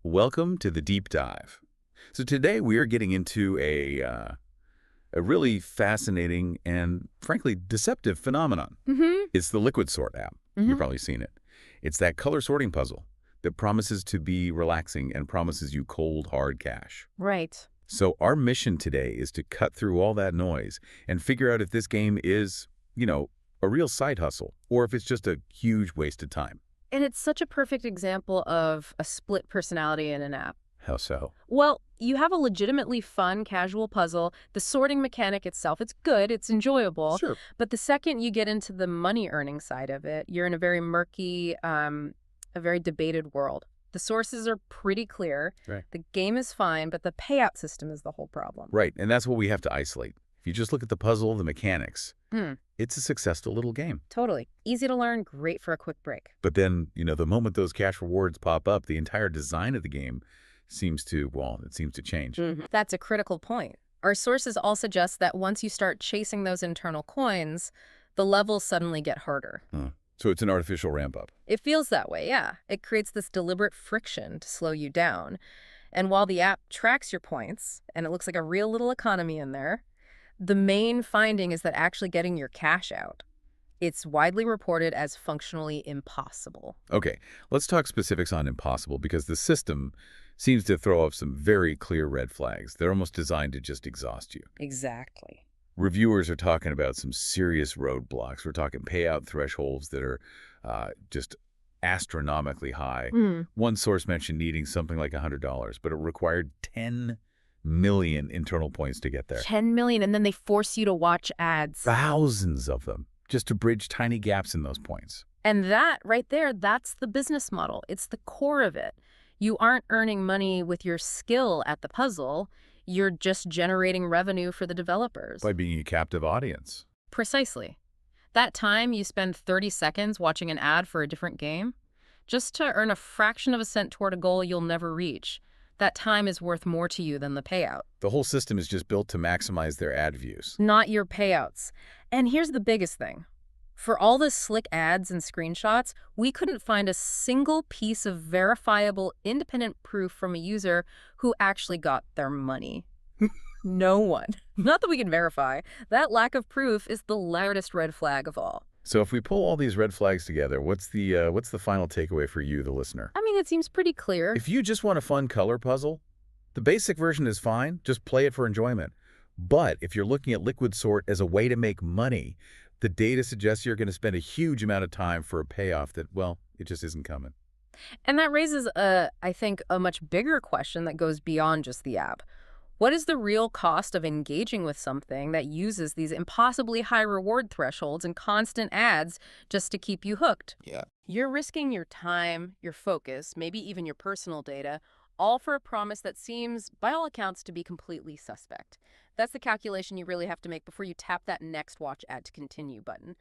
Welcome to the deep dive. So today we are getting into a really fascinating and frankly deceptive phenomenon. Mm-hmm. It's the liquid sort app. You've probably seen it. It's that color sorting puzzle that promises to be relaxing and promises you cold, hard cash. Right. So our mission today is to cut through all that noise and figure out if this game is, a real side hustle or if it's just a huge waste of time. And it's such a perfect example of a split personality in an app. How so? Well, you have a legitimately fun, casual puzzle. The sorting mechanic itself, it's good, it's enjoyable. Sure. But the second you get into the money-earning side of it, you're in a very murky, a very debated world. The sources are pretty clear. Right. The game is fine, but the payout system is the whole problem. Right, and that's what we have to isolate. If you just look at the puzzle, the mechanics, it's a successful little game. Totally. Easy to learn, great for a quick break. But then, the moment those cash rewards pop up, the entire design of the game seems to change. That's a critical point. Our sources all suggest that once you start chasing those internal coins, the levels suddenly get harder. So it's an artificial ramp up. It feels that way, yeah. It creates this deliberate friction to slow you down. And while the app tracks your points, and it looks like a real little economy in there, the main finding is that actually getting your cash out, it's widely reported as functionally impossible. Okay, let's talk specifics on impossible because the system seems to throw up some very clear red flags. They're almost designed to just exhaust you. Exactly. Reviewers are talking about some serious roadblocks. We're talking payout thresholds that are just astronomically high. One source mentioned needing something like $100, but it required 10 million internal points to get there. 10 million, and then they force you to watch ads. Thousands of them, just to bridge tiny gaps in those points. And that right there, that's the business model. It's the core of it. You aren't earning money with your skill at the puzzle. You're just generating revenue for the developers. By being a captive audience. Precisely. That time you spend 30 seconds watching an ad for a different game, just to earn a fraction of a cent toward a goal you'll never reach, that time is worth more to you than the payout. The whole system is just built to maximize their ad views. Not your payouts. And here's the biggest thing. For all the slick ads and screenshots, we couldn't find a single piece of verifiable independent proof from a user who actually got their money. No one. Not that we can verify. That lack of proof is the loudest red flag of all. So if we pull all these red flags together, what's the final takeaway for you, the listener? I mean, it seems pretty clear. If you just want a fun color puzzle, the basic version is fine. Just play it for enjoyment. But if you're looking at liquid sort as a way to make money, the data suggests you're going to spend a huge amount of time for a payoff that, well, it just isn't coming. And that raises, I think, a much bigger question that goes beyond just the app. What is the real cost of engaging with something that uses these impossibly high reward thresholds and constant ads just to keep you hooked? Yeah. You're risking your time, your focus, maybe even your personal data, all for a promise that seems, by all accounts, to be completely suspect. That's the calculation you really have to make before you tap that next watch ad to continue button.